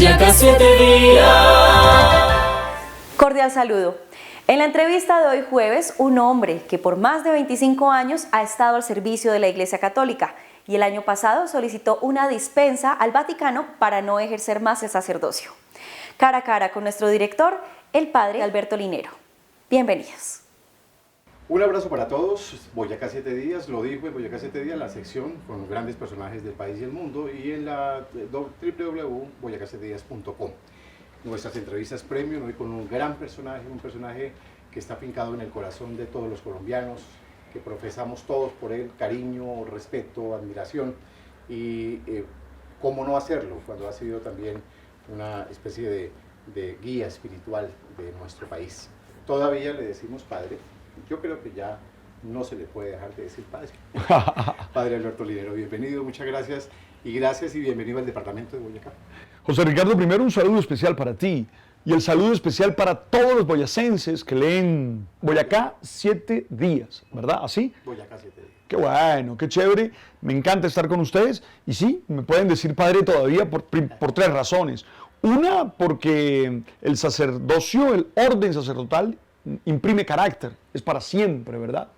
Boyacá 7 días. Cordial saludo. En la entrevista de hoy jueves, un hombre que por más de 25 años ha estado al servicio de la Iglesia Católica y el año pasado solicitó una dispensa al Vaticano para no ejercer más el sacerdocio. Cara a cara con nuestro director, el padre Alberto Linero. Bienvenidos. Un abrazo para todos. Boyacá 7 días, lo dijo en Boyacá 7 días, la sección con grandes personajes del país y el mundo, y en la www.boyacá7días.com. Nuestras entrevistas premium, hoy con un gran personaje, un personaje que está afincado en el corazón de todos los colombianos, que profesamos todos por él cariño, respeto, admiración, y cómo no hacerlo cuando ha sido también una especie de guía espiritual de nuestro país. Todavía le decimos padre. Yo creo que ya no se le puede dejar de decir padre. Padre Alberto Linero, bienvenido, muchas gracias y bienvenido al departamento de Boyacá. José Ricardo, primero un saludo especial para ti y el saludo especial para todos los boyacenses que leen Boyacá 7 días, ¿verdad? ¿Así? Boyacá 7 días. Qué bueno, qué chévere, me encanta estar con ustedes y sí, me pueden decir padre todavía por tres razones. Una, porque el sacerdocio, el orden sacerdotal imprime carácter, es para siempre, ¿verdad?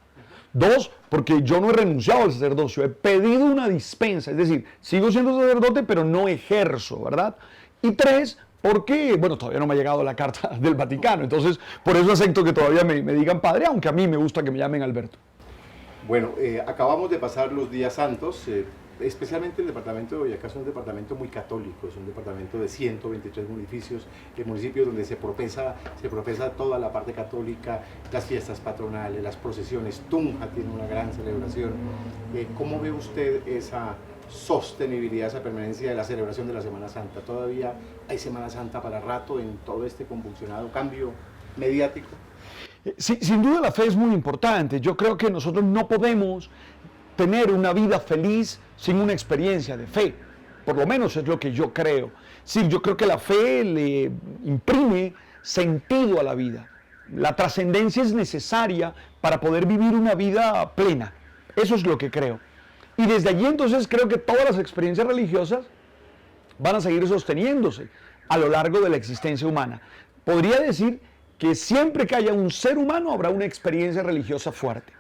Dos, porque yo no he renunciado al sacerdocio, he pedido una dispensa, es decir, sigo siendo sacerdote, pero no ejerzo, ¿verdad? Y tres, porque, bueno, todavía no me ha llegado la carta del Vaticano, entonces por eso acepto que todavía me digan padre, aunque a mí me gusta que me llamen Alberto. Bueno, acabamos de pasar los días santos, especialmente el departamento de Boyacá es un departamento muy católico, es un departamento de 123 municipios donde se profesa toda la parte católica, las fiestas patronales, las procesiones. Tunja tiene una gran celebración. ¿Cómo ve usted esa sostenibilidad, esa permanencia de la celebración de la Semana Santa? ¿Todavía hay Semana Santa para rato en todo este convulsionado cambio mediático? Sí, sin duda la fe es muy importante. Yo creo que nosotros no podemos tener una vida feliz sin una experiencia de fe. Por lo menos es lo que yo creo. Sí, yo creo que la fe le imprime sentido a la vida. La trascendencia es necesaria para poder vivir una vida plena. Eso es lo que creo. Y desde allí entonces creo que todas las experiencias religiosas van a seguir sosteniéndose a lo largo de la existencia humana. Podría decir que siempre que haya un ser humano habrá una experiencia religiosa fuerte.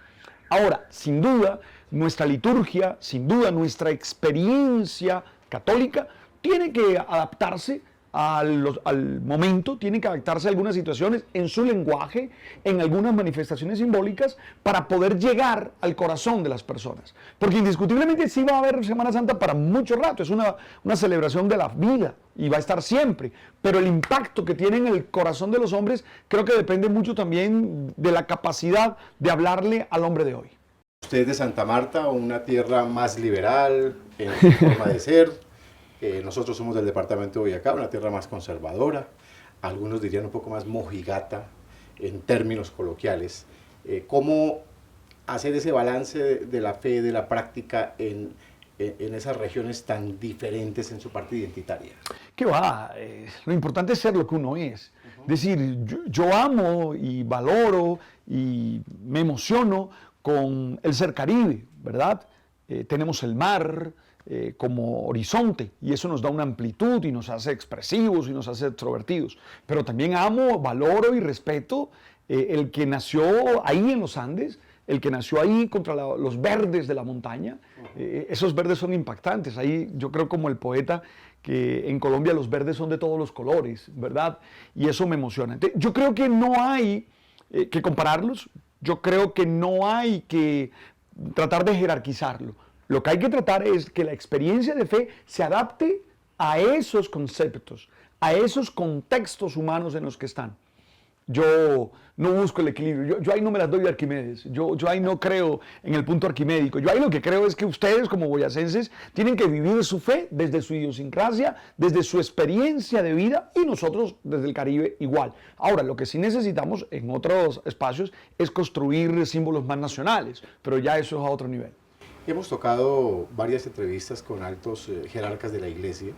Ahora, sin duda, nuestra liturgia, sin duda, nuestra experiencia católica tiene que adaptarse al momento, tiene que adaptarse a algunas situaciones en su lenguaje, en algunas manifestaciones simbólicas, para poder llegar al corazón de las personas. Porque indiscutiblemente sí va a haber Semana Santa para mucho rato, es una celebración de la vida y va a estar siempre, pero el impacto que tiene en el corazón de los hombres creo que depende mucho también de la capacidad de hablarle al hombre de hoy. Usted es de Santa Marta, una tierra más liberal en su forma de ser. Nosotros somos del departamento de Boyacá, una tierra más conservadora. Algunos dirían un poco más mojigata en términos coloquiales. ¿Cómo hacer ese balance de la fe, de la práctica en esas regiones tan diferentes en su parte identitaria? ¿Qué va? Lo importante es ser lo que uno es. Es decir, yo amo y valoro y me emociono con el ser Caribe, ¿verdad? Tenemos el mar como horizonte y eso nos da una amplitud y nos hace expresivos y nos hace extrovertidos. Pero también amo, valoro y respeto el que nació ahí en los Andes, el que nació ahí contra los verdes de la montaña. Esos verdes son impactantes. Ahí yo creo como el poeta que en Colombia los verdes son de todos los colores, ¿verdad? Y eso me emociona. Yo creo que no hay que compararlos. Yo creo que no hay que tratar de jerarquizarlo. Lo que hay que tratar es que la experiencia de fe se adapte a esos conceptos, a esos contextos humanos en los que están. Yo no busco el equilibrio, yo ahí no me las doy de Arquimedes, yo ahí no creo en el punto arquimédico, yo ahí lo que creo es que ustedes como boyacenses tienen que vivir su fe desde su idiosincrasia, desde su experiencia de vida y nosotros desde el Caribe igual. Ahora, lo que sí necesitamos en otros espacios es construir símbolos más nacionales, pero ya eso es a otro nivel. Hemos tocado varias entrevistas con altos jerarcas de la Iglesia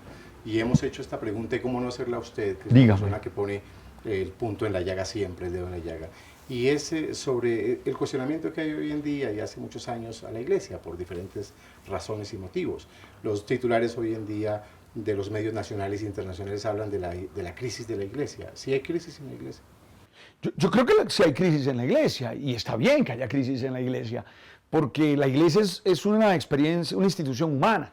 y hemos hecho esta pregunta y cómo no hacerla a usted, que es una persona que pone el punto en la llaga siempre, el dedo en la llaga. Y es sobre el cuestionamiento que hay hoy en día y hace muchos años a la Iglesia por diferentes razones y motivos. Los titulares hoy en día de los medios nacionales e internacionales hablan de la crisis de la iglesia. ¿Sí hay crisis en la iglesia? Yo creo que sí hay crisis en la iglesia y está bien que haya crisis en la iglesia, porque la iglesia es una experiencia, una institución humana,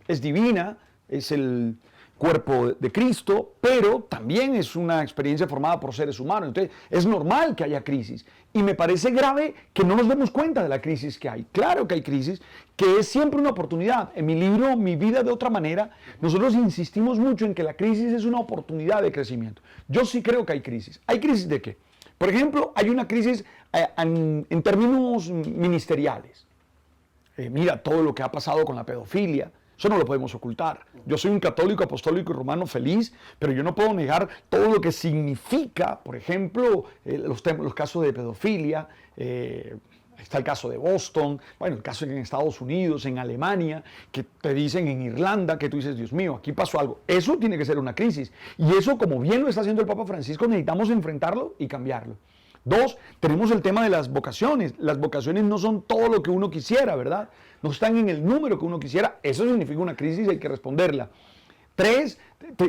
es divina, es el cuerpo de Cristo, pero también es una experiencia formada por seres humanos. Entonces, es normal que haya crisis. Y me parece grave que no nos demos cuenta de la crisis que hay. Claro que hay crisis, que es siempre una oportunidad. En mi libro, Mi vida de otra manera, nosotros insistimos mucho en que la crisis es una oportunidad de crecimiento. Yo sí creo que hay crisis. ¿Hay crisis de qué? Por ejemplo, hay una crisis en términos ministeriales. Mira todo lo que ha pasado con la pedofilia. Eso no lo podemos ocultar. Yo soy un católico, apostólico y romano feliz, pero yo no puedo negar todo lo que significa, por ejemplo, los casos de pedofilia. Está el caso de Boston, bueno, el caso en Estados Unidos, en Alemania, que te dicen en Irlanda, que tú dices, Dios mío, aquí pasó algo. Eso tiene que ser una crisis. Y eso, como bien lo está haciendo el Papa Francisco, necesitamos enfrentarlo y cambiarlo. Dos, tenemos el tema de las vocaciones. Las vocaciones no son todo lo que uno quisiera, ¿verdad? No están en el número que uno quisiera. Eso significa una crisis y hay que responderla. Tres,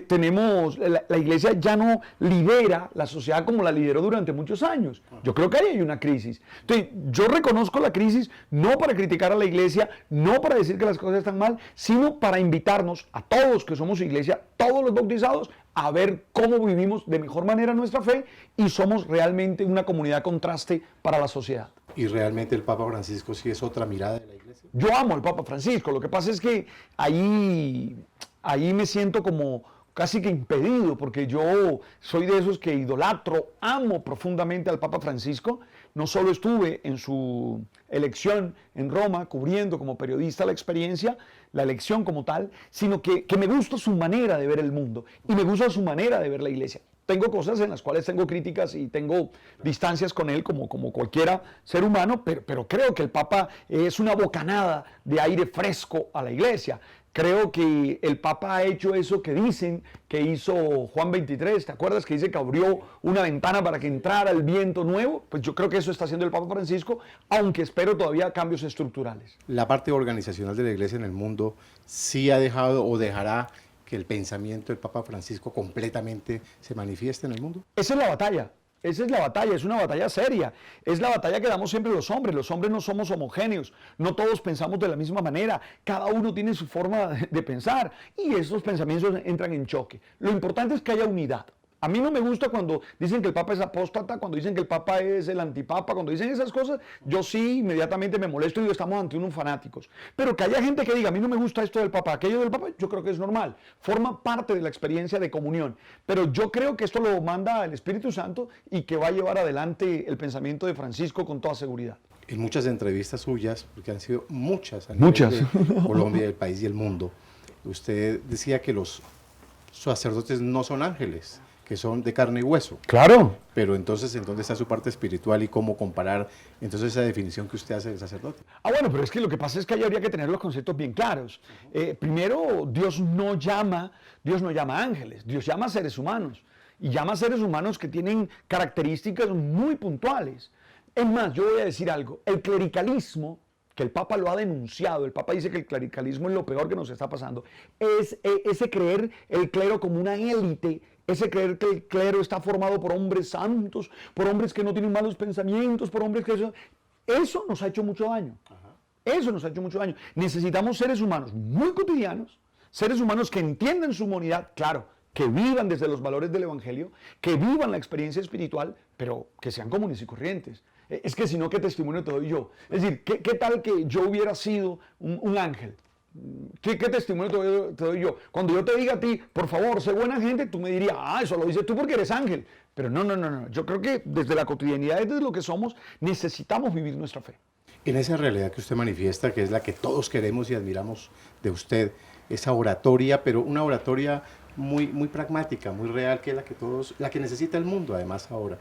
tenemos, la iglesia ya no lidera la sociedad como la lideró durante muchos años. Yo creo que ahí hay una crisis. Entonces, yo reconozco la crisis no para criticar a la iglesia, no para decir que las cosas están mal, sino para invitarnos a todos que somos iglesia, todos los bautizados, a ver cómo vivimos de mejor manera nuestra fe y somos realmente una comunidad contraste para la sociedad. ¿Y realmente el Papa Francisco sí es otra mirada de la iglesia? Yo amo al Papa Francisco, lo que pasa es que ahí me siento como casi que impedido, porque yo soy de esos que idolatro, amo profundamente al Papa Francisco. No solo estuve en su elección en Roma, cubriendo como periodista la experiencia, la elección como tal, sino que me gusta su manera de ver el mundo y me gusta su manera de ver la iglesia. Tengo cosas en las cuales tengo críticas y tengo distancias con él como cualquiera ser humano, pero creo que el Papa es una bocanada de aire fresco a la iglesia. Creo que el Papa ha hecho eso que dicen que hizo Juan 23, ¿te acuerdas? Que dice que abrió una ventana para que entrara el viento nuevo. Pues yo creo que eso está haciendo el Papa Francisco, aunque espero todavía cambios estructurales. La parte organizacional de la iglesia en el mundo sí ha dejado o dejará que el pensamiento del Papa Francisco completamente se manifieste en el mundo. Esa es la batalla. Esa es la batalla, es una batalla seria, es la batalla que damos siempre los hombres no somos homogéneos, no todos pensamos de la misma manera, cada uno tiene su forma de pensar y esos pensamientos entran en choque. Lo importante es que haya unidad. A mí no me gusta cuando dicen que el Papa es apóstata, cuando dicen que el Papa es el antipapa, cuando dicen esas cosas, yo sí inmediatamente me molesto y digo, estamos ante unos fanáticos. Pero que haya gente que diga, a mí no me gusta esto del Papa, aquello del Papa, yo creo que es normal. Forma parte de la experiencia de comunión. Pero yo creo que esto lo manda el Espíritu Santo y que va a llevar adelante el pensamiento de Francisco con toda seguridad. En muchas entrevistas suyas, porque han sido muchas a nivel de Colombia, el país y el mundo, usted decía que los sacerdotes no son ángeles, que son de carne y hueso. Claro. Pero entonces, ¿en dónde está su parte espiritual y cómo comparar entonces esa definición que usted hace del sacerdote? Bueno, pero es que lo que pasa es que ahí habría que tener los conceptos bien claros. Primero, Dios no llama ángeles, Dios llama a seres humanos. Y llama a seres humanos que tienen características muy puntuales. Es más, yo voy a decir algo, el clericalismo, que el Papa lo ha denunciado, el Papa dice que el clericalismo es lo peor que nos está pasando, es ese creer el clero como una élite, ese creer que el clero está formado por hombres santos, por hombres que no tienen malos pensamientos, por hombres que... Eso nos ha hecho mucho daño. Eso nos ha hecho mucho daño. Necesitamos seres humanos muy cotidianos, seres humanos que entiendan su humanidad, claro, que vivan desde los valores del Evangelio, que vivan la experiencia espiritual, pero que sean comunes y corrientes. Es que si no, ¿qué testimonio te doy yo? Es decir, ¿qué tal que yo hubiera sido un ángel? ¿Qué testimonio te doy yo? Cuando yo te diga a ti, por favor, sé buena gente, tú me dirías, eso lo dices tú porque eres ángel. Pero no. Yo creo que desde la cotidianidad, desde lo que somos, necesitamos vivir nuestra fe. En esa realidad que usted manifiesta, que es la que todos queremos y admiramos de usted, esa oratoria, pero una oratoria muy pragmática, muy real, que es la que necesita el mundo, además ahora,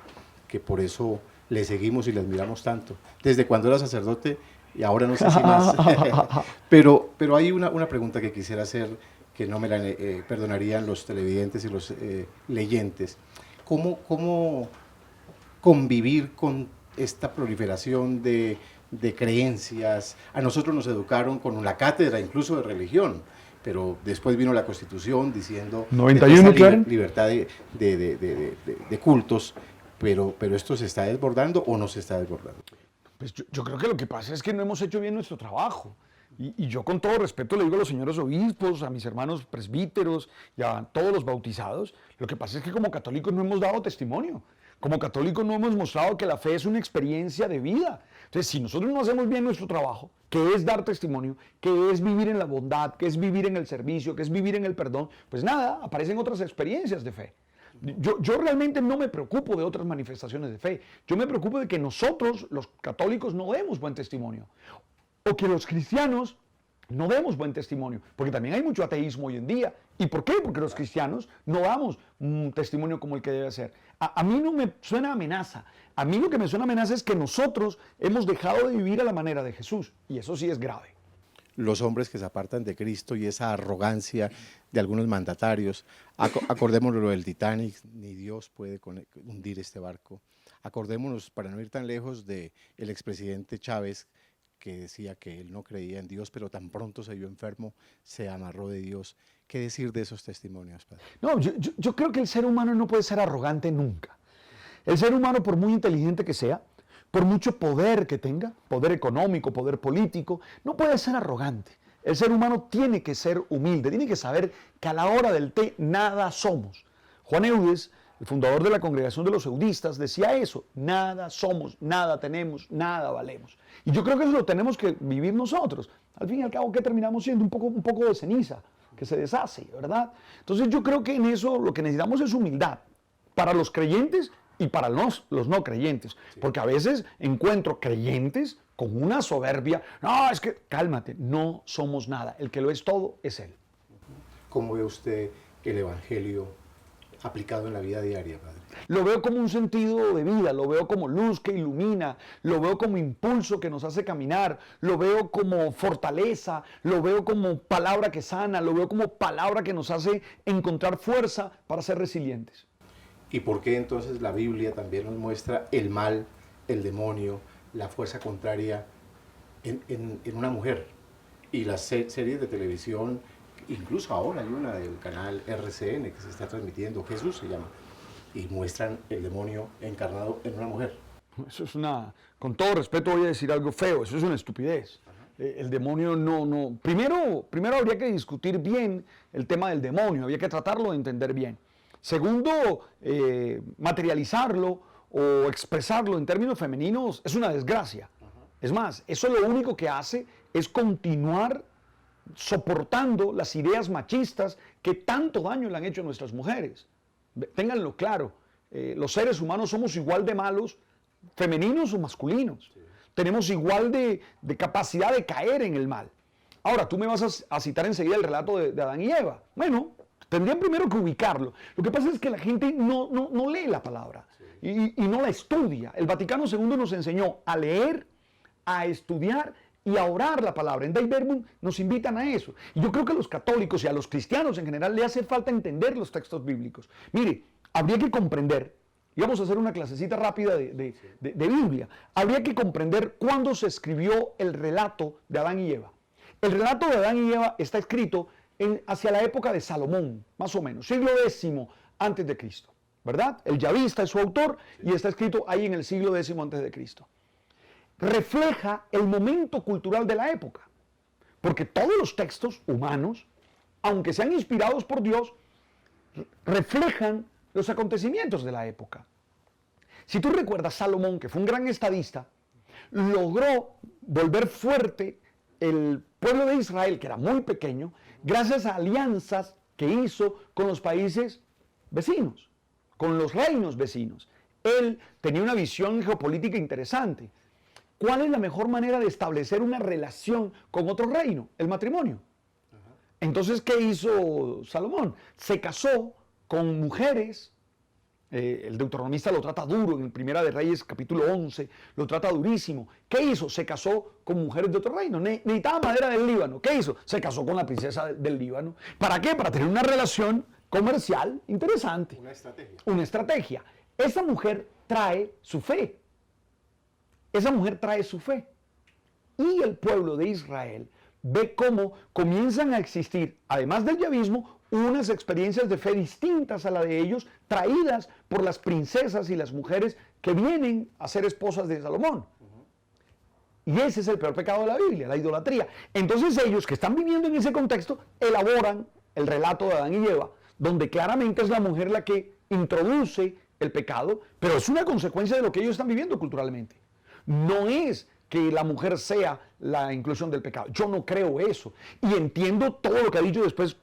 que por eso le seguimos y le admiramos tanto. Desde cuando era sacerdote y ahora no sé si más. pero hay una pregunta que quisiera hacer, que no me la perdonarían los televidentes y los leyentes. ¿Cómo convivir con esta proliferación de creencias? A nosotros nos educaron con la cátedra incluso de religión, pero después vino la Constitución diciendo 91, claro. Libertad de cultos, pero esto se está desbordando o no se está desbordando. Pues yo creo que lo que pasa es que no hemos hecho bien nuestro trabajo. Y yo con todo respeto le digo a los señores obispos, a mis hermanos presbíteros y a todos los bautizados, lo que pasa es que como católicos no hemos dado testimonio. Como católicos no hemos mostrado que la fe es una experiencia de vida. Entonces, si nosotros no hacemos bien nuestro trabajo, que es dar testimonio, que es vivir en la bondad, que es vivir en el servicio, que es vivir en el perdón, pues nada, aparecen otras experiencias de fe. Yo realmente no me preocupo de otras manifestaciones de fe. Yo me preocupo de que nosotros, los católicos, no demos buen testimonio. O que los cristianos no demos buen testimonio, porque también hay mucho ateísmo hoy en día. ¿Y por qué? Porque los cristianos no damos un testimonio como el que debe ser. A mí no me suena amenaza. A mí lo que me suena amenaza es que nosotros hemos dejado de vivir a la manera de Jesús, y eso sí es grave. Los hombres que se apartan de Cristo y esa arrogancia de algunos mandatarios. Acordémonos lo del Titanic, ni Dios puede hundir este barco. Acordémonos, para no ir tan lejos, del expresidente Chávez, que decía que él no creía en Dios, pero tan pronto se vio enfermo, se amarró de Dios. ¿Qué decir de esos testimonios, padre? No, yo creo que el ser humano no puede ser arrogante nunca. El ser humano, por muy inteligente que sea, por mucho poder que tenga, poder económico, poder político, no puede ser arrogante. El ser humano tiene que ser humilde, tiene que saber que a la hora del té nada somos. Juan Eudes, el fundador de la Congregación de los Eudistas, decía eso: nada somos, nada tenemos, nada valemos. Y yo creo que eso lo tenemos que vivir nosotros. Al fin y al cabo, ¿qué terminamos siendo? Un poco de ceniza que se deshace, ¿verdad? Entonces yo creo que en eso lo que necesitamos es humildad para los creyentes y para los no creyentes. Porque a veces encuentro creyentes con una soberbia. No, es que cálmate, no somos nada. El que lo es todo es Él. ¿Cómo ve usted el Evangelio aplicado en la vida diaria, padre? Lo veo como un sentido de vida, lo veo como luz que ilumina, lo veo como impulso que nos hace caminar, lo veo como fortaleza, lo veo como palabra que sana, lo veo como palabra que nos hace encontrar fuerza para ser resilientes. ¿Y por qué entonces la Biblia también nos muestra el mal, el demonio, la fuerza contraria en una mujer? Y las series de televisión, incluso ahora hay una del canal RCN que se está transmitiendo, Jesús se llama, y muestran el demonio encarnado en una mujer. Eso es con todo respeto voy a decir algo feo, eso es una estupidez. El demonio no. Primero habría que discutir bien el tema del demonio, habría que tratarlo de entender bien. Segundo, materializarlo o expresarlo en términos femeninos es una desgracia. Es más, eso lo único que hace es continuar soportando las ideas machistas que tanto daño le han hecho a nuestras mujeres. Ténganlo claro, los seres humanos somos igual de malos, femeninos o masculinos. Sí. Tenemos igual de capacidad de caer en el mal. Ahora, tú me vas a citar enseguida el relato de Adán y Eva. Bueno, tendrían primero que ubicarlo. Lo que pasa es que la gente no lee la palabra, sí, y no la estudia. El Vaticano II nos enseñó a leer, a estudiar y a orar la palabra. En Dei Verbum nos invitan a eso. Y yo creo que a los católicos y a los cristianos en general le hace falta entender los textos bíblicos. Mire, habría que comprender, y vamos a hacer una clasecita rápida de Biblia, habría que comprender cuándo se escribió el relato de Adán y Eva. El relato de Adán y Eva está escrito hacia la época de Salomón, más o menos, siglo X antes de Cristo, ¿verdad? El Yavista es su autor y está escrito ahí en el siglo X antes de Cristo. Refleja el momento cultural de la época, porque todos los textos humanos, aunque sean inspirados por Dios, reflejan los acontecimientos de la época. Si tú recuerdas, Salomón, que fue un gran estadista, logró volver fuerte el pueblo de Israel, que era muy pequeño, gracias a alianzas que hizo con los países vecinos, con los reinos vecinos. Él tenía una visión geopolítica interesante. ¿Cuál es la mejor manera de establecer una relación con otro reino? El matrimonio. Entonces, ¿qué hizo Salomón? Se casó con mujeres. El deuteronomista lo trata duro, en Primera de Reyes, capítulo 11, lo trata durísimo. ¿Qué hizo? Se casó con mujeres de otro reino. Necesitaba madera del Líbano. ¿Qué hizo? Se casó con la princesa del Líbano. ¿Para qué? Para tener una relación comercial interesante. Una estrategia. Una estrategia. Esa mujer trae su fe. Esa mujer trae su fe. Y el pueblo de Israel ve cómo comienzan a existir, además del yavismo, unas experiencias de fe distintas a la de ellos, traídas por las princesas y las mujeres que vienen a ser esposas de Salomón. Y ese es el peor pecado de la Biblia, la idolatría. Entonces ellos que están viviendo en ese contexto, elaboran el relato de Adán y Eva, donde claramente es la mujer la que introduce el pecado, pero es una consecuencia de lo que ellos están viviendo culturalmente. No es que la mujer sea la inclusión del pecado. Yo no creo eso. Y entiendo todo lo que ha dicho después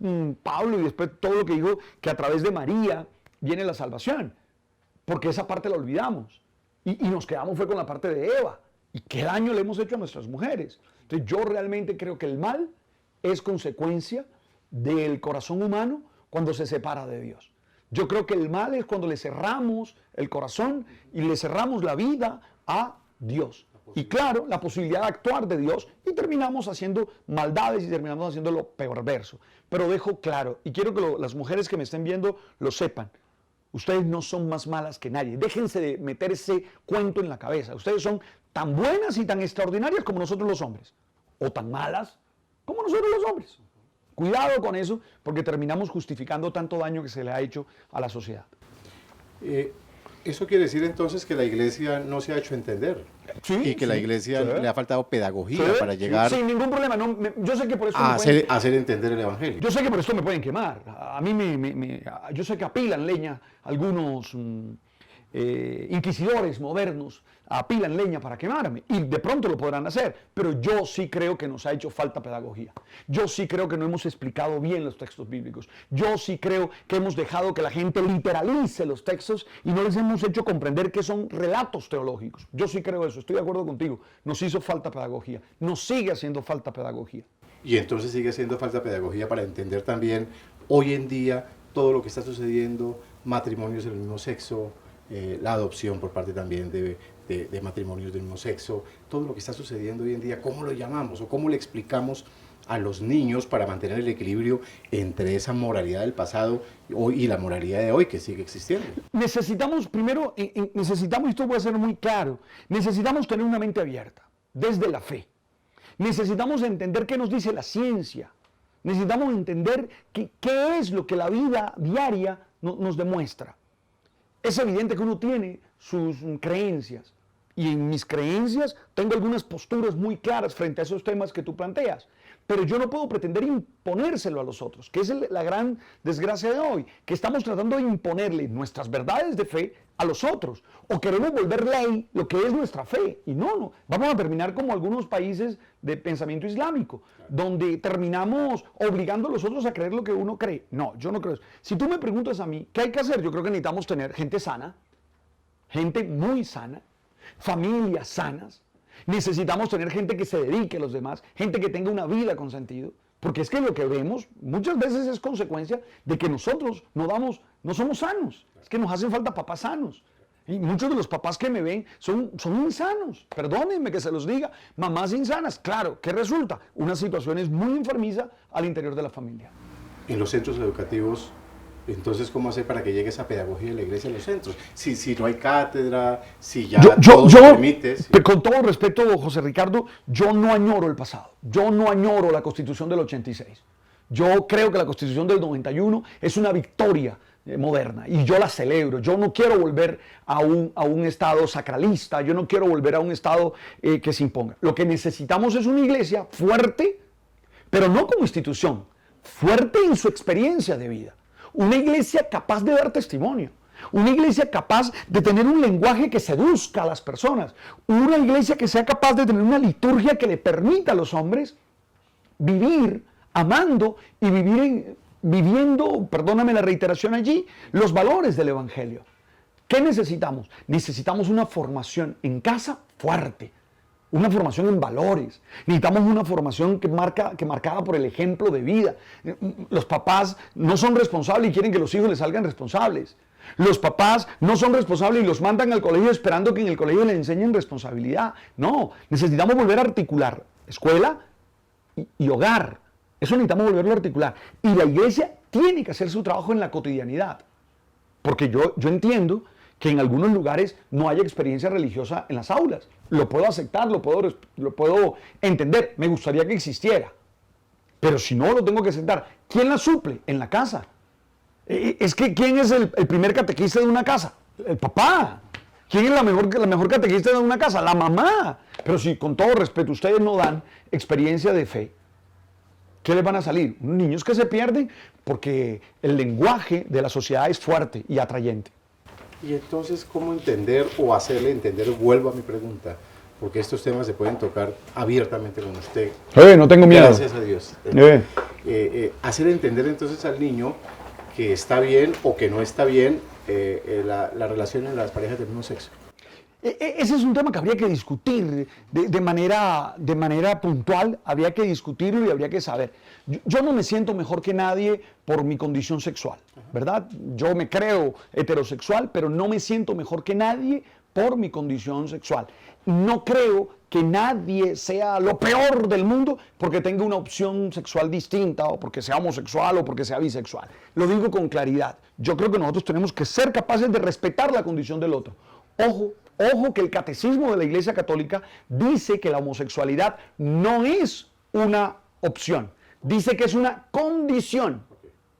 Pablo y después todo lo que dijo, que a través de María viene la salvación. Porque esa parte la olvidamos. Y nos quedamos fue con la parte de Eva. ¿Y qué daño le hemos hecho a nuestras mujeres? Entonces yo realmente creo que el mal es consecuencia del corazón humano cuando se separa de Dios. Yo creo que el mal es cuando le cerramos el corazón y le cerramos la vida a Dios. Y claro, la posibilidad de actuar de Dios y terminamos haciendo maldades y terminamos haciendo lo perverso. Pero dejo claro, y quiero que las mujeres que me estén viendo lo sepan, ustedes no son más malas que nadie. Déjense de meter ese cuento en la cabeza. Ustedes son tan buenas y tan extraordinarias como nosotros los hombres. O tan malas como nosotros los hombres. Cuidado con eso, porque terminamos justificando tanto daño que se le ha hecho a la sociedad. Eso quiere decir entonces que la iglesia no se ha hecho entender. Sí, y que la iglesia le ha faltado pedagogía para llegar sin ningún problema. No, yo sé que por eso a hacer entender el evangelio. Yo sé que por esto me pueden quemar. A mí yo sé que apilan leña algunos inquisidores modernos, apilan leña para quemarme y de pronto lo podrán hacer, pero yo sí creo que nos ha hecho falta pedagogía. Yo sí creo que no hemos explicado bien los textos bíblicos. Yo sí creo que hemos dejado que la gente literalice los textos y no les hemos hecho comprender que son relatos teológicos. Yo sí creo eso, estoy de acuerdo contigo. Nos hizo falta pedagogía, nos sigue haciendo falta pedagogía. Y entonces sigue haciendo falta pedagogía para entender también hoy en día todo lo que está sucediendo, matrimonios del mismo sexo, la adopción por parte también de matrimonios del mismo sexo, todo lo que está sucediendo hoy en día, ¿cómo lo llamamos o cómo le explicamos a los niños para mantener el equilibrio entre esa moralidad del pasado y la moralidad de hoy que sigue existiendo? Necesitamos, primero, necesitamos, y esto puede ser muy claro, necesitamos tener una mente abierta, desde la fe. Necesitamos entender qué nos dice la ciencia. Necesitamos entender qué es lo que la vida diaria nos demuestra. Es evidente que uno tiene sus creencias y en mis creencias tengo algunas posturas muy claras frente a esos temas que tú planteas, pero yo no puedo pretender imponérselo a los otros, que es la gran desgracia de hoy, que estamos tratando de imponerle nuestras verdades de fe a los otros, o queremos volver ley lo que es nuestra fe, y no, vamos a terminar como algunos países de pensamiento islámico, donde terminamos obligando a los otros a creer lo que uno cree. No, yo no creo eso. Si tú me preguntas a mí, ¿qué hay que hacer? Yo creo que necesitamos tener gente sana, gente muy sana, familias sanas. Necesitamos tener gente que se dedique a los demás, gente que tenga una vida con sentido, porque es que lo que vemos muchas veces es consecuencia de que nosotros no somos sanos, es que nos hacen falta papás sanos. Y muchos de los papás que me ven son insanos, perdónenme que se los diga, mamás insanas. Claro, ¿qué resulta? Una situación muy enfermiza al interior de la familia. En los centros educativos, entonces, ¿cómo hacer para que llegue esa pedagogía de la iglesia a los centros? Si no hay cátedra, si ya todo se permite. Con todo respeto, José Ricardo, yo no añoro el pasado. Yo no añoro la Constitución del 86. Yo creo que la Constitución del 91 es una victoria moderna y yo la celebro. Yo no quiero volver a un estado sacralista, yo no quiero volver a un estado que se imponga. Lo que necesitamos es una iglesia fuerte, pero no como institución, fuerte en su experiencia de vida. Una iglesia capaz de dar testimonio, una iglesia capaz de tener un lenguaje que seduzca a las personas, una iglesia que sea capaz de tener una liturgia que le permita a los hombres vivir amando y viviendo, perdóname la reiteración allí, los valores del evangelio. ¿Qué necesitamos? Necesitamos una formación en casa fuerte, una formación en valores. Necesitamos una formación que marcada por el ejemplo de vida. Los papás no son responsables y quieren que los hijos les salgan responsables. Los papás no son responsables y los mandan al colegio esperando que en el colegio les enseñen responsabilidad. No, necesitamos volver a articular escuela y hogar. Eso necesitamos volverlo a articular. Y la iglesia tiene que hacer su trabajo en la cotidianidad. Porque yo entiendo que en algunos lugares no haya experiencia religiosa en las aulas. Lo puedo aceptar, lo puedo entender. Me gustaría que existiera. Pero si no, lo tengo que sentar. ¿Quién la suple? En la casa. Es que ¿quién es el primer catequista de una casa? El papá. ¿Quién es la mejor catequista de una casa? La mamá. Pero si, con todo respeto, ustedes no dan experiencia de fe, ¿qué les van a salir? Unos niños que se pierden porque el lenguaje de la sociedad es fuerte y atrayente. Y entonces, ¿cómo entender o hacerle entender? Vuelvo a mi pregunta, porque estos temas se pueden tocar abiertamente con usted. No tengo miedo. Gracias a Dios. Hacer entender entonces al niño que está bien o que no está bien la relación en las parejas del mismo sexo. Ese es un tema que habría que discutir de manera puntual, habría que discutirlo y habría que saber. Yo no me siento mejor que nadie por mi condición sexual, ¿verdad? Yo me creo heterosexual, pero no me siento mejor que nadie por mi condición sexual. No creo que nadie sea lo peor del mundo porque tenga una opción sexual distinta o porque sea homosexual o porque sea bisexual. Lo digo con claridad. Yo creo que nosotros tenemos que ser capaces de respetar la condición del otro. Ojo que el catecismo de la Iglesia Católica dice que la homosexualidad no es una opción, dice que es una condición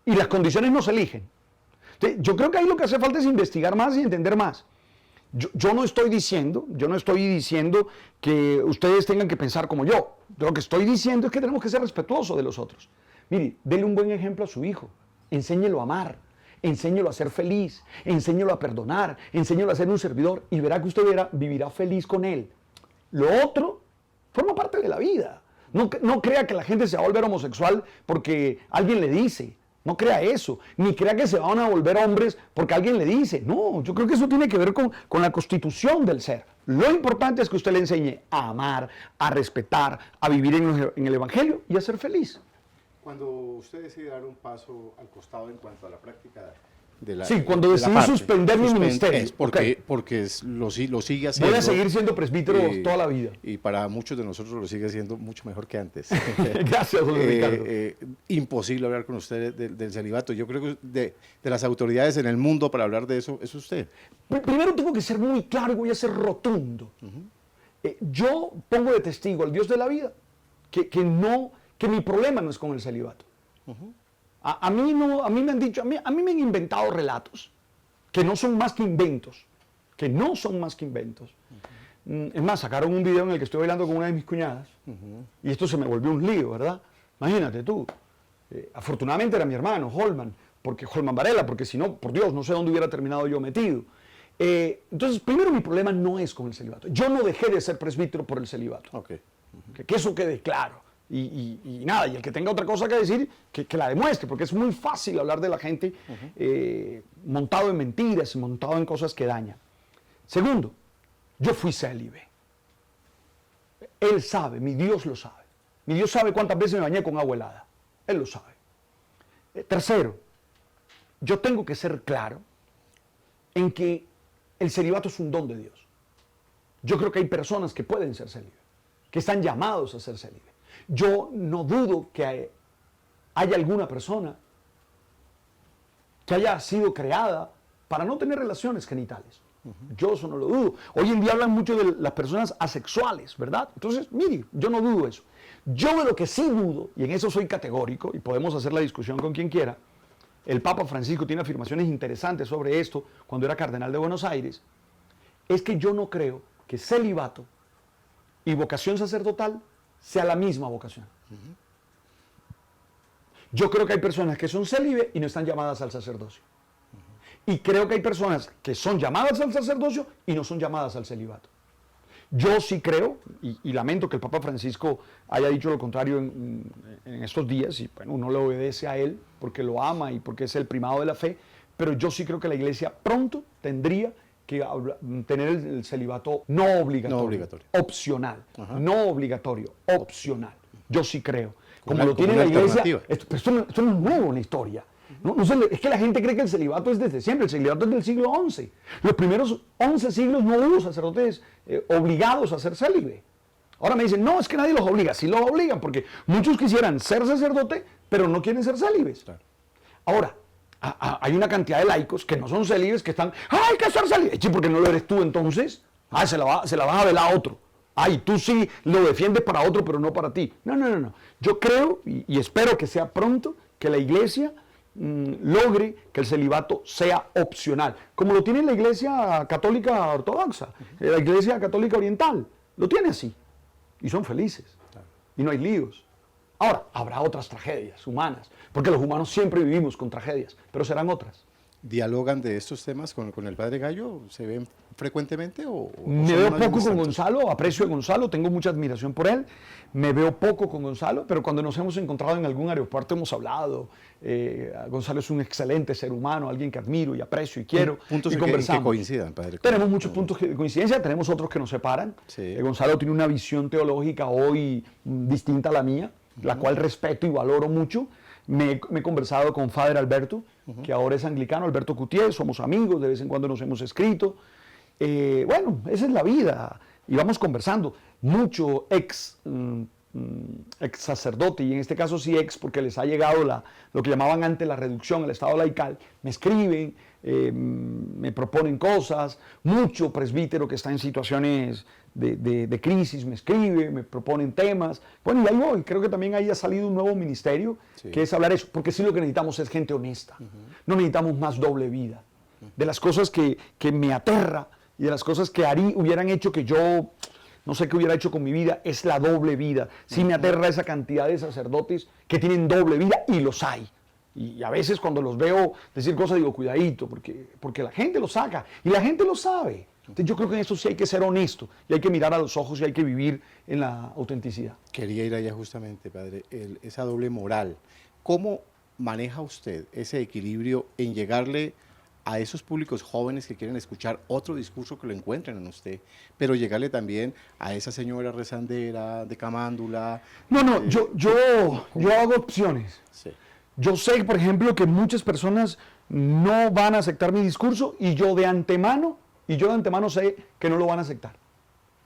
y las condiciones no se eligen. Entonces, yo creo que ahí lo que hace falta es investigar más y entender más. Yo no estoy diciendo que ustedes tengan que pensar como yo. Lo que estoy diciendo es que tenemos que ser respetuosos de los otros. Mire, dele un buen ejemplo a su hijo, enséñelo a amar. Enséñelo a ser feliz, enséñelo a perdonar, enséñelo a ser un servidor y verá que usted vivirá feliz con él. Lo otro forma parte de la vida. No crea que la gente se va a volver homosexual porque alguien le dice. No crea eso. Ni crea que se van a volver hombres porque alguien le dice. No, yo creo que eso tiene que ver con la constitución del ser. Lo importante es que usted le enseñe a amar, a respetar, a vivir en el Evangelio y a ser feliz. Cuando usted decide dar un paso al costado en cuanto a la práctica de la... Sí, cuando decidí suspender mi ministerio. Es porque lo sigue haciendo. Voy a seguir siendo presbítero toda la vida. Y para muchos de nosotros lo sigue haciendo mucho mejor que antes. Gracias, don Ricardo. Imposible hablar con usted del celibato. Yo creo que de las autoridades en el mundo para hablar de eso, es usted. Primero tengo que ser muy claro y voy a ser rotundo. Yo pongo de testigo al Dios de la vida que mi problema no es con el celibato. A mí me han dicho, a mí me han inventado relatos que no son más que inventos, Es más, sacaron un video en el que estoy bailando con una de mis cuñadas y esto se me volvió un lío, ¿verdad? Imagínate tú. Afortunadamente era mi hermano, Holman Varela, porque si no, por Dios, no sé dónde hubiera terminado yo metido. Entonces, primero mi problema no es con el celibato. Yo no dejé de ser presbítero por el celibato. Que eso quede claro. Y nada, y el que tenga otra cosa que decir, que la demuestre, porque es muy fácil hablar de la gente montado en mentiras, montado en cosas que dañan. Segundo, yo fui célibe. Él sabe, mi Dios lo sabe. Mi Dios sabe cuántas veces me bañé con agua helada. Él lo sabe. Tercero, yo tengo que ser claro en que el celibato es un don de Dios. Yo creo que hay personas que pueden ser célibes, que están llamados a ser célibes. Yo no dudo que haya alguna persona que haya sido creada para no tener relaciones genitales. Yo eso no lo dudo. Hoy en día hablan mucho de las personas asexuales, ¿verdad? Entonces, mire, yo no dudo eso. Yo de lo que sí dudo, y en eso soy categórico, y podemos hacer la discusión con quien quiera, el Papa Francisco tiene afirmaciones interesantes sobre esto cuando era cardenal de Buenos Aires, es que yo no creo que celibato y vocación sacerdotal sea la misma vocación. Yo creo que hay personas que son célibes y no están llamadas al sacerdocio. Y creo que hay personas que son llamadas al sacerdocio y no son llamadas al celibato. Yo sí creo, y lamento que el Papa Francisco haya dicho lo contrario en estos días, y bueno, uno le obedece a él porque lo ama y porque es el primado de la fe, pero yo sí creo que la Iglesia pronto tendría que tener el celibato no obligatorio, opcional, no obligatorio, opcional. Yo sí creo. Como lo tiene la Iglesia, esto no es nuevo en la historia. Es que la gente cree que el celibato es desde siempre, el celibato es del siglo XI. Los primeros 11 siglos no hubo sacerdotes obligados a ser célibe. Ahora me dicen, no, es que nadie los obliga. Sí los obligan, porque muchos quisieran ser sacerdote, pero no quieren ser célibes. Claro. Ahora, hay una cantidad de laicos que no son célibes, que están, ¡ay, hay que ser célibe! ¿Por qué no lo eres tú entonces? Se la vas a velar a otro. Ay, tú sí lo defiendes para otro, pero no para ti. No, no, no, no. Yo creo y espero que sea pronto que la iglesia logre que el celibato sea opcional, como lo tiene la iglesia católica ortodoxa, la iglesia católica oriental, lo tiene así, y son felices, y no hay líos. Ahora, habrá otras tragedias humanas, porque los humanos siempre vivimos con tragedias, pero serán otras. ¿Dialogan de estos temas con el padre Gallo? ¿Se ven frecuentemente o Me son veo más poco con distantes? Gonzalo, aprecio a Gonzalo, tengo mucha admiración por él. Me veo poco con Gonzalo, pero cuando nos hemos encontrado en algún aeropuerto hemos hablado. Gonzalo es un excelente ser humano, alguien que admiro y aprecio y quiero. Puntos y en que conversamos. coincidan, padre. Tenemos muchos puntos de coincidencia, tenemos otros que nos separan. Sí. Gonzalo tiene una visión teológica hoy distinta a la mía, la cual respeto y valoro mucho. Me he conversado con Father Alberto, que ahora es anglicano, Alberto Cutier, somos amigos, de vez en cuando nos hemos escrito. Bueno, esa es la vida, y vamos conversando. Mucho ex sacerdote, y en este caso sí ex, porque les ha llegado lo que llamaban antes la reducción, el estado laical, me escriben, me proponen cosas. Mucho presbítero que está en situaciones de crisis me escribe, me proponen temas. Bueno, y ahí voy. Creo que también ahí ha salido un nuevo ministerio, Sí. que es hablar eso, porque sí lo que necesitamos es gente honesta. No necesitamos más doble vida. De las cosas que me aterra y de las cosas que hubieran hecho que yo no sé qué hubiera hecho con mi vida, es la doble vida. Sí me aterra esa cantidad de sacerdotes que tienen doble vida, y los hay. Y a veces cuando los veo decir cosas digo, cuidadito, porque la gente lo saca y la gente lo sabe. Entonces yo creo que en eso sí hay que ser honesto y hay que mirar a los ojos y hay que vivir en la autenticidad. Quería ir allá justamente, padre, esa doble moral. ¿Cómo maneja usted ese equilibrio en llegarle a esos públicos jóvenes que quieren escuchar otro discurso que lo encuentren en usted, pero llegarle también a esa señora rezandera de Camándula? No, yo hago opciones. Sí. Yo sé, por ejemplo, que muchas personas no van a aceptar mi discurso y yo de antemano sé que no lo van a aceptar.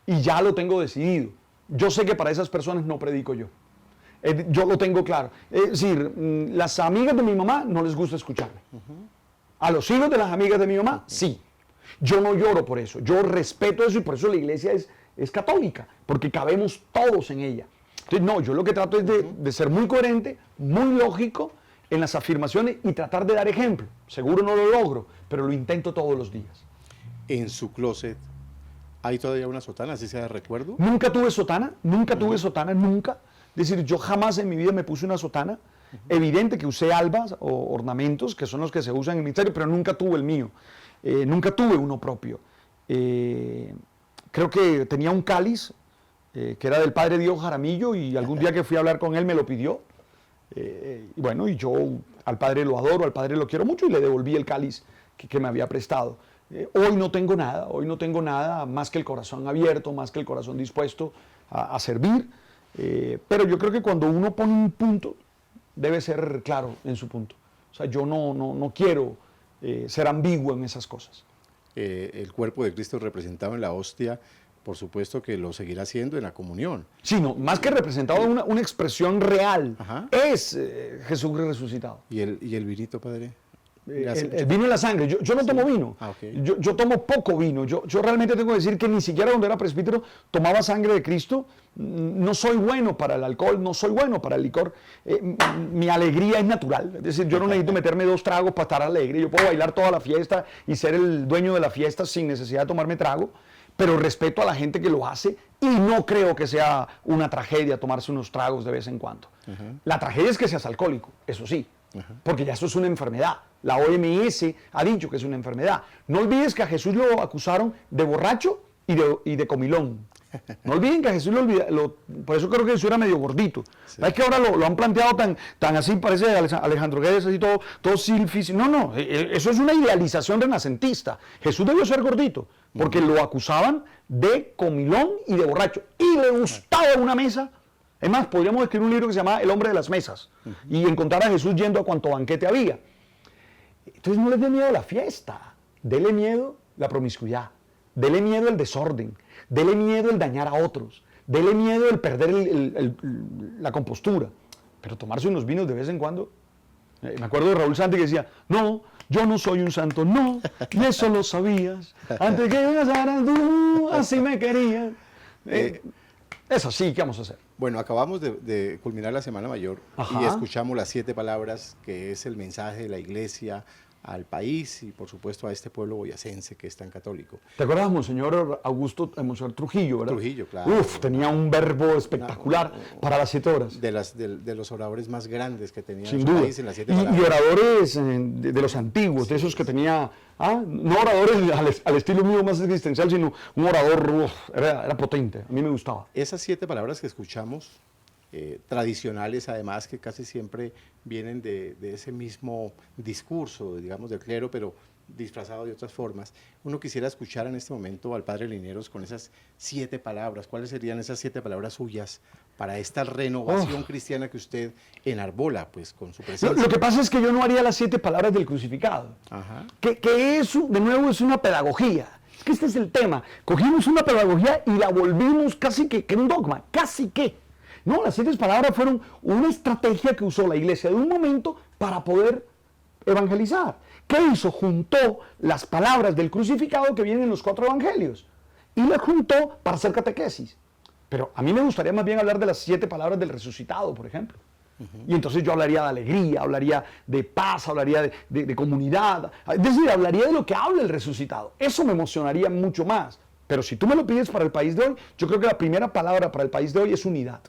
Y ya lo tengo decidido. Yo sé que para esas personas no predico yo. Yo lo tengo claro. Es decir, las amigas de mi mamá no les gusta escucharme. A los hijos de las amigas de mi mamá, sí. Yo no lloro por eso. Yo respeto eso y por eso la iglesia es católica, porque cabemos todos en ella. Entonces, no, yo lo que trato es de ser muy coherente, muy lógico en las afirmaciones y tratar de dar ejemplo. Seguro no lo logro, pero lo intento todos los días. En su closet, ¿hay todavía una sotana, así sea de recuerdo? Nunca tuve sotana, nunca. Es decir, yo jamás en mi vida me puse una sotana. Evidente que usé albas o ornamentos, que son los que se usan en el ministerio, pero nunca tuve el mío. Nunca tuve uno propio. Creo que tenía un cáliz, que era del padre Diego Jaramillo, y algún día que fui a hablar con él me lo pidió. Y bueno, y yo al padre lo adoro, al padre lo quiero mucho, y le devolví el cáliz que me había prestado. Hoy no tengo nada más que el corazón abierto, más que el corazón dispuesto a servir. Pero yo creo que cuando uno pone un punto, debe ser claro en su punto. O sea, yo no quiero ser ambiguo en esas cosas. El cuerpo de Cristo representado en la hostia, por supuesto que lo seguirá siendo en la comunión. Sí, no, más que representado, una expresión real. Ajá. Es Jesús resucitado. ¿Y el vinito, padre? El vino en la sangre. Yo no tomo vino. Ah, ok. Yo tomo poco vino. Yo realmente tengo que decir que ni siquiera cuando era presbítero tomaba sangre de Cristo. No soy bueno para el alcohol, no soy bueno para el licor. Mi alegría es natural. Es decir, yo no necesito meterme 2 tragos para estar alegre. Yo puedo bailar toda la fiesta y ser el dueño de la fiesta sin necesidad de tomarme trago. Pero respeto a la gente que lo hace y no creo que sea una tragedia tomarse unos tragos de vez en cuando. La tragedia es que seas alcohólico, eso sí. Porque ya eso es una enfermedad. La OMS ha dicho que es una enfermedad. No olvides que a Jesús lo acusaron de borracho y de comilón. No olviden que a Jesús por eso creo que Jesús era medio gordito. Sí. Es que ahora lo han planteado tan así, parece Alejandro Guedes, así todo silfis. No, eso es una idealización renacentista. Jesús debió ser gordito, porque lo acusaban de comilón y de borracho. Y le gustaba una mesa. Es más, podríamos escribir un libro que se llama El hombre de las mesas y encontrar a Jesús yendo a cuanto banquete había. Entonces no les dé miedo la fiesta, dele miedo la promiscuidad, dele miedo el desorden, dele miedo el dañar a otros, dele miedo el perder la compostura. Pero tomarse unos vinos de vez en cuando. Me acuerdo de Raúl Santi que decía, no, yo no soy un santo, no, y eso lo sabías. Antes que llegaras tú, así me querías. Es así, ¿qué vamos a hacer? Bueno, acabamos de culminar la Semana Mayor Ajá. y escuchamos las 7 palabras, que es el mensaje de la Iglesia al país y, por supuesto, a este pueblo boyacense que es tan católico. ¿Te acuerdas, Monseñor Monseñor Trujillo, verdad? Trujillo, claro. Uf, tenía un verbo espectacular para las 7 horas. De los oradores más grandes que tenía Sin nuestro duda. país en las 7 Y palabras. oradores de los antiguos, de esos que tenía, no oradores al estilo mío más existencial, sino un orador, era potente, a mí me gustaba. Esas 7 palabras que escuchamos, tradicionales además, que casi siempre vienen de ese mismo discurso, digamos, del clero, pero disfrazado de otras formas. Uno quisiera escuchar en este momento al Padre Linieros con esas 7 palabras. ¿Cuáles serían esas 7 palabras suyas para esta renovación cristiana que usted enarbola, pues, con su presencia? Lo que pasa es que yo no haría las 7 palabras del crucificado. Ajá. Que eso, de nuevo, es una pedagogía. Es que este es el tema. Cogimos una pedagogía y la volvimos casi que un dogma, casi que. No, las 7 palabras fueron una estrategia que usó la iglesia de un momento para poder evangelizar. ¿Qué hizo? Juntó las palabras del crucificado que vienen en los 4 evangelios y las juntó para hacer catequesis. Pero a mí me gustaría más bien hablar de las 7 palabras del resucitado, por ejemplo. Y entonces yo hablaría de alegría, hablaría de paz, hablaría de comunidad. Es decir, hablaría de lo que habla el resucitado. Eso me emocionaría mucho más. Pero si tú me lo pides para el país de hoy, yo creo que la primera palabra para el país de hoy es unidad.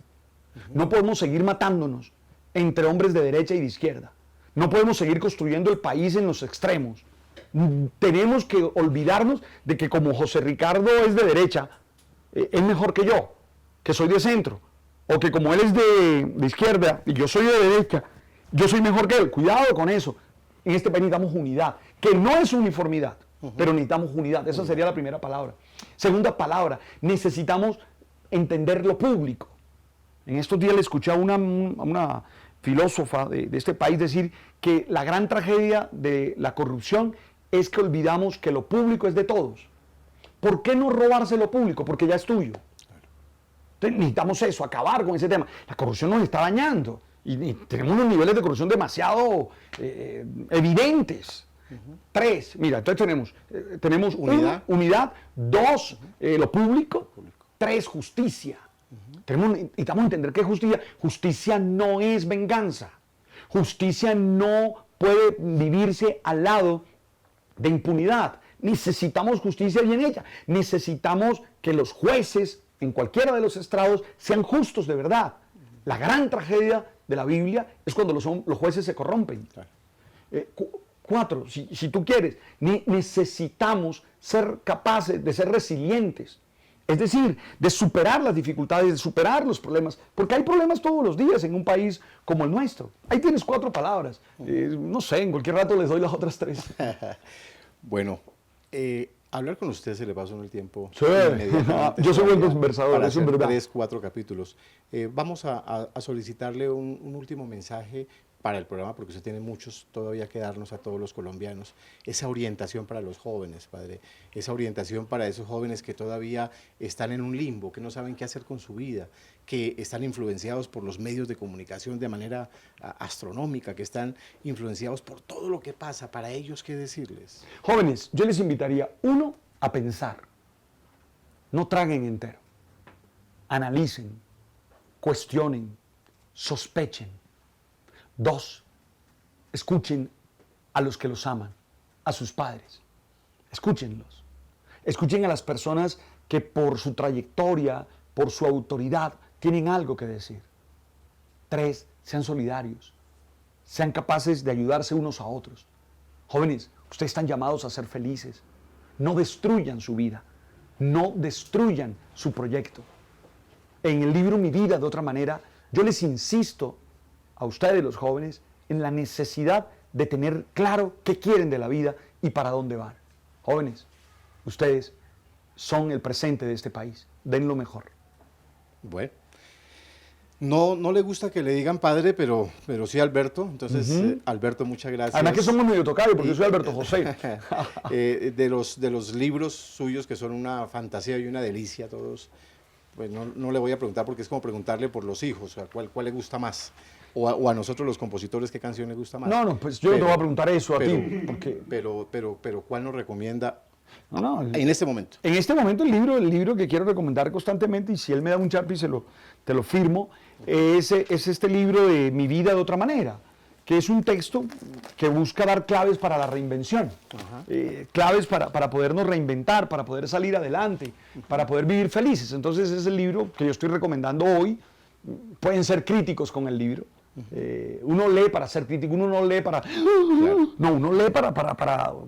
No podemos seguir matándonos entre hombres de derecha y de izquierda. No podemos seguir construyendo el país en los extremos. Tenemos que olvidarnos de que como José Ricardo es de derecha, es mejor que yo, que soy de centro. O que como él es de izquierda y yo soy de derecha, yo soy mejor que él. Cuidado con eso. En este país necesitamos unidad, que no es uniformidad, pero necesitamos unidad. Esa sería la primera palabra. Segunda palabra, necesitamos entender lo público. En estos días le escuché a una filósofa de este país decir que la gran tragedia de la corrupción es que olvidamos que lo público es de todos. ¿Por qué no robarse lo público? Porque ya es tuyo. Entonces, necesitamos eso, acabar con ese tema. La corrupción nos está dañando y tenemos unos niveles de corrupción demasiado evidentes. 3, mira, entonces tenemos Unidad. Unidad, 2, lo público, 3, justicia. Necesitamos entender que justicia no es venganza. Justicia no puede vivirse al lado de impunidad. Necesitamos justicia bien hecha. Necesitamos que los jueces en cualquiera de los estrados sean justos de verdad. La gran tragedia de la Biblia es cuando los jueces se corrompen. 4, si tú quieres, necesitamos ser capaces de ser resilientes. Es decir, de superar las dificultades, de superar los problemas, porque hay problemas todos los días en un país como el nuestro. Ahí tienes 4 palabras. No sé, en cualquier rato les doy las otras 3. Bueno, hablar con usted se le pasó en el tiempo. Sí. Inmediatamente. Yo soy buen conversador, Para eso es hacer verdad. 3, 4 capítulos. Vamos a solicitarle un último mensaje para el programa, porque usted tiene muchos todavía que darnos a todos los colombianos. Esa orientación para los jóvenes, padre. Esa orientación para esos jóvenes que todavía están en un limbo, que no saben qué hacer con su vida, que están influenciados por los medios de comunicación de manera astronómica, que están influenciados por todo lo que pasa. Para ellos, ¿qué decirles? Jóvenes, yo les invitaría, 1, a pensar. No traguen entero. Analicen, cuestionen, sospechen. 2, escuchen a los que los aman, a sus padres. Escúchenlos. Escuchen a las personas que por su trayectoria, por su autoridad, tienen algo que decir. 3, sean solidarios. Sean capaces de ayudarse unos a otros. Jóvenes, ustedes están llamados a ser felices. No destruyan su vida. No destruyan su proyecto. En el libro Mi Vida, de otra manera, yo les insisto a ustedes los jóvenes en la necesidad de tener claro qué quieren de la vida y para dónde van. Jóvenes, ustedes son el presente de este país. Den lo mejor. Bueno, no le gusta que le digan padre, pero sí Alberto. Entonces, Alberto, muchas gracias. Además que somos medio tocados, porque yo soy Alberto José. De los libros suyos, que son una fantasía y una delicia todos, pues no le voy a preguntar, porque es como preguntarle por los hijos, o sea, ¿cuál le gusta más? O a nosotros los compositores, ¿qué canción les gusta más? No, pues yo te voy a preguntar eso a ti. Porque... Pero ¿cuál nos recomienda? No, En este momento. En este momento el libro que quiero recomendar constantemente, y si él me da un Sharpie te lo firmo, es este libro de Mi vida de otra manera, que es un texto que busca dar claves para la reinvención, claves para podernos reinventar, para poder salir adelante, para poder vivir felices. Entonces es el libro que yo estoy recomendando hoy. Pueden ser críticos con el libro. Uno lee para ser crítico, uno no lee para... No, uno lee para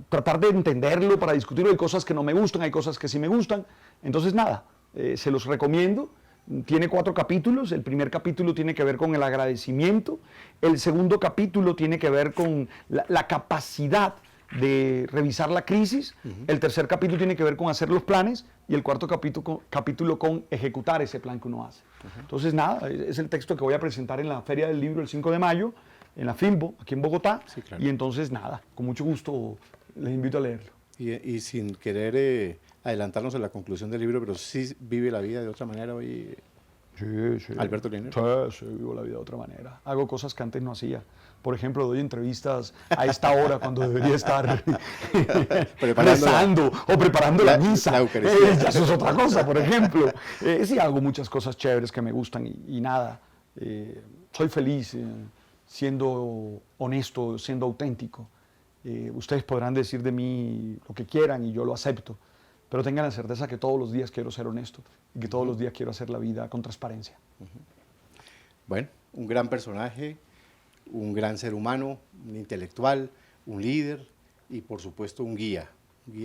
tratar de entenderlo, para discutirlo. Hay cosas que no me gustan, hay cosas que sí me gustan. Entonces nada, se los recomiendo. Tiene 4 capítulos. El primer capítulo tiene que ver con el agradecimiento. El segundo capítulo tiene que ver con la capacidad de revisar la crisis. El tercer capítulo tiene que ver con hacer los planes. Y el cuarto capítulo con ejecutar ese plan que uno hace. Entonces nada, es el texto que voy a presentar en la Feria del Libro el 5 de mayo, en la FIMBO, aquí en Bogotá. Sí, claro. Y entonces nada, con mucho gusto les invito a leerlo. Y sin querer adelantarnos a la conclusión del libro, pero sí vive la vida de otra manera hoy. Sí. Alberto Linero. Sí, vivo la vida de otra manera. Hago cosas que antes no hacía. Por ejemplo, doy entrevistas a esta hora cuando debería estar rezando o preparando la misa. La Eucaristía. Eso es otra cosa, por ejemplo. Sí, hago muchas cosas chéveres que me gustan y nada. Soy feliz siendo honesto, siendo auténtico. Ustedes podrán decir de mí lo que quieran y yo lo acepto. Pero tengan la certeza que todos los días quiero ser honesto y que todos los días quiero hacer la vida con transparencia. Bueno, un gran personaje, un gran ser humano, un intelectual, un líder y por supuesto un guía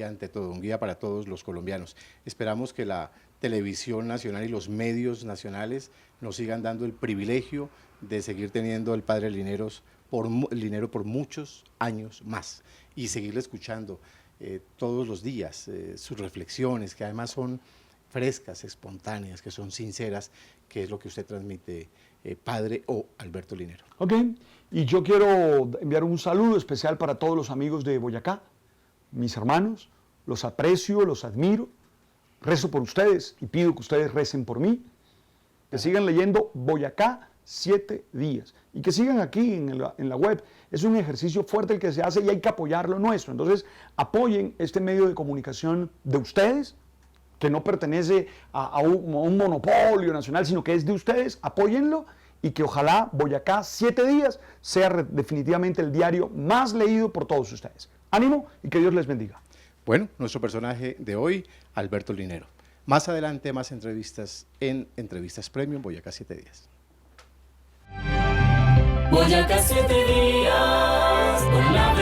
ante todo, un guía para todos los colombianos. Esperamos que la televisión nacional y los medios nacionales nos sigan dando el privilegio de seguir teniendo al padre Linero por muchos años más y seguirle escuchando todos los días sus reflexiones, que además son frescas, espontáneas, que son sinceras, que es lo que usted transmite, padre o Alberto Linero. Ok, y yo quiero enviar un saludo especial para todos los amigos de Boyacá, mis hermanos, los aprecio, los admiro, rezo por ustedes y pido que ustedes recen por mí, que sigan leyendo Boyacá 7 días y que sigan aquí en la web. Es un ejercicio fuerte el que se hace y hay que apoyar lo nuestro. Entonces, apoyen este medio de comunicación de ustedes, que no pertenece a un monopolio nacional, sino que es de ustedes. Apóyenlo y que ojalá Boyacá 7 días sea definitivamente el diario más leído por todos ustedes. Ánimo y que Dios les bendiga. Bueno, nuestro personaje de hoy, Alberto Linero. Más adelante, más entrevistas en Entrevistas Premium Boyacá 7 días. Boyacá 7 días con la